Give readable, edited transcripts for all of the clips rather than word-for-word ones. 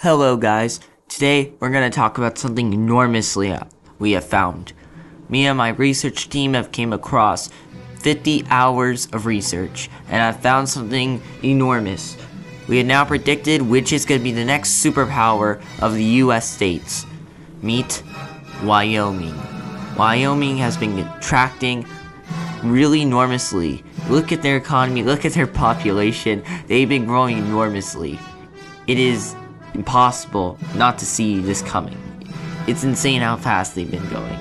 Hello guys, today we're going to talk about something enormously we have found. Me and my research team have came across 50 hours of research and I've found something enormous. We have now predicted which is going to be the next superpower of the US states. Meet Wyoming. Wyoming has been contracting really enormously. Look at their economy, look at their population. They've been growing enormously. It is impossible not to see this coming. It's insane how fast they've been going.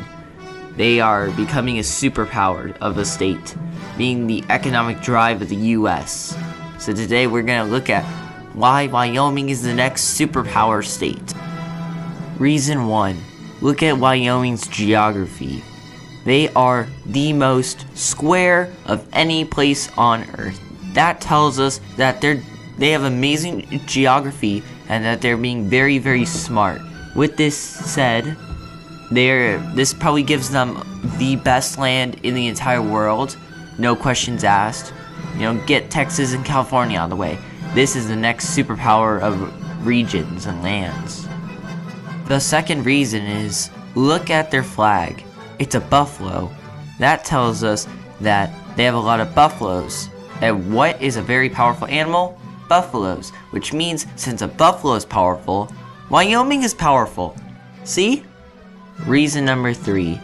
They are becoming a superpower of a state, being the economic drive of the US. So today we're going to look at why Wyoming is the next superpower state. Reason 1. Look at Wyoming's geography. They are the most square of any place on Earth. That tells us that they have amazing geography and that they're being very, very smart. With this said, this probably gives them the best land in the entire world. No questions asked. Get Texas and California out of the way. This is the next superpower of regions and lands. The second reason is, look at their flag. It's a buffalo. That tells us that they have a lot of buffaloes. And what is a very powerful animal? Buffaloes. Which means, since a buffalo is powerful, Wyoming is powerful. See? Reason number 3.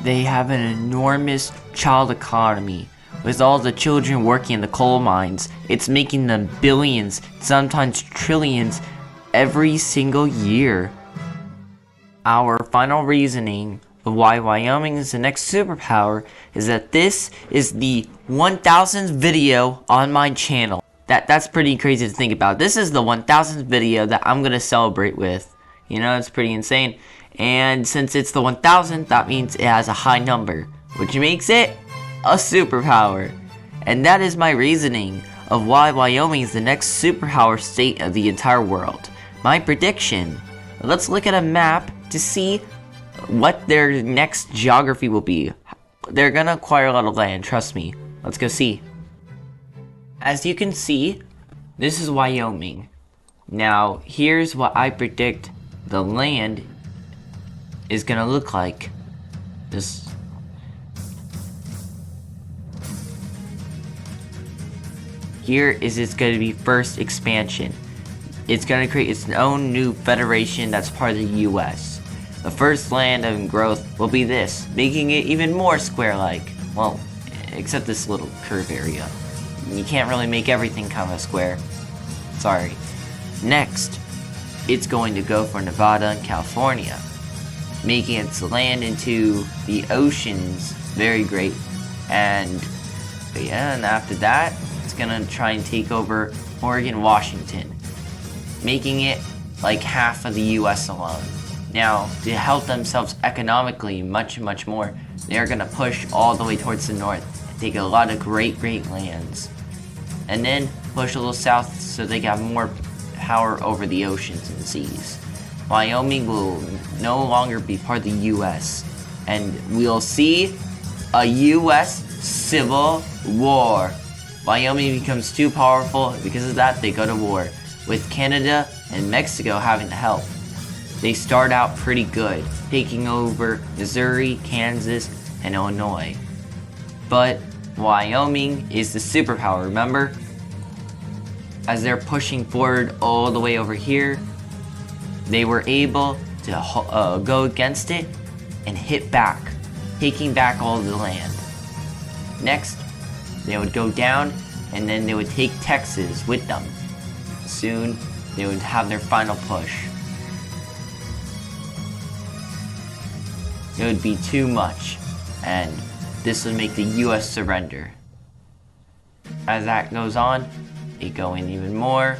They have an enormous child economy. With all the children working in the coal mines, it's making them billions, sometimes trillions, every single year. Our final reasoning of why Wyoming is the next superpower is that this is the 1000th video on my channel. That's pretty crazy to think about. This is the 1000th video that I'm gonna celebrate with. It's pretty insane. And since it's the 1000th, that means it has a high number, which makes it a superpower. And that is my reasoning of why Wyoming is the next superpower state of the entire world. My prediction. Let's look at a map to see what their next geography will be. They're gonna acquire a lot of land, trust me. Let's go see. As you can see, this is Wyoming. Now, here's what I predict the land is gonna look like. Here is its gonna be first expansion. It's gonna create its own new federation that's part of the US. The first land of growth will be this, making it even more square-like. Well, except this little curve area. You can't really make everything kind of a square. Sorry. Next, it's going to go for Nevada and California, making its land into the oceans very great. And after that, it's gonna try and take over Oregon, Washington, making it like half of the US alone. Now, to help themselves economically much, much more, they're gonna push all the way towards the north and take a lot of great lands. And then push a little south so they got more power over the oceans and seas. Wyoming will no longer be part of the US, and we'll see a US civil war. Wyoming becomes too powerful, and because of that they go to war, with Canada and Mexico having to help. They start out pretty good, taking over Missouri, Kansas, and Illinois. But Wyoming is the superpower, remember? As they're pushing forward all the way over here, they were able to go against it and hit back, taking back all of the land. Next, they would go down and then they would take Texas with them. Soon, they would have their final push. It would be too much, and this would make the US surrender. As that goes on, they go in even more,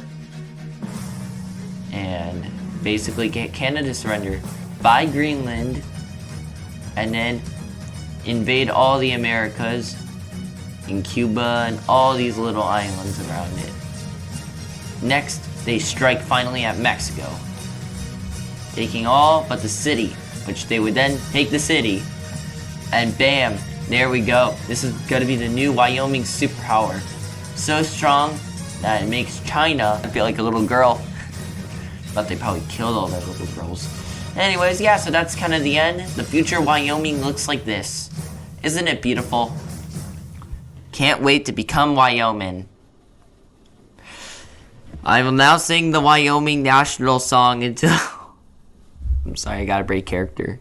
and basically get Canada surrender, buy Greenland, and then invade all the Americas, in Cuba, and all these little islands around it. Next, they strike finally at Mexico, taking all but the city, which they would then take the city, and bam, there we go. This is going to be the new Wyoming superpower. So strong that it makes China feel like a little girl. But they probably killed all those little girls. Anyways, yeah, so that's kind of the end. The future Wyoming looks like this. Isn't it beautiful? Can't wait to become Wyoming. I will now sing the Wyoming national song until... I'm sorry, I gotta break character.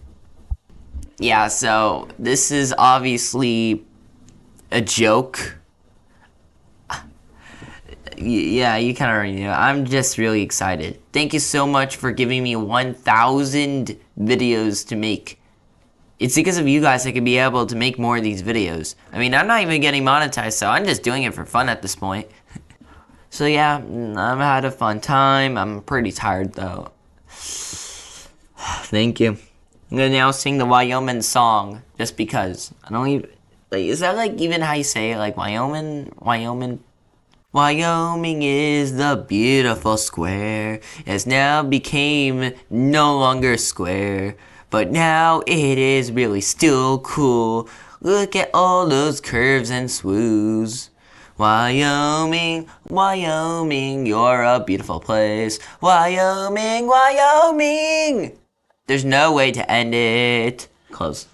Yeah, so this is obviously a joke. Yeah, you kind of already know. I'm just really excited. Thank you so much for giving me 1,000 videos to make. It's because of you guys I could be able to make more of these videos. I mean, I'm not even getting monetized, so I'm just doing it for fun at this point. So yeah, I've had a fun time. I'm pretty tired though. Thank you. I'm gonna now sing the Wyoming song just because. I don't even, like, is that like even how you say it? Like Wyoming? Wyoming is the beautiful square. It's now became no longer square, but now it is really still cool. Look at all those curves and swoos. Wyoming, Wyoming, you're a beautiful place. Wyoming, Wyoming. There's no way to end it. Close.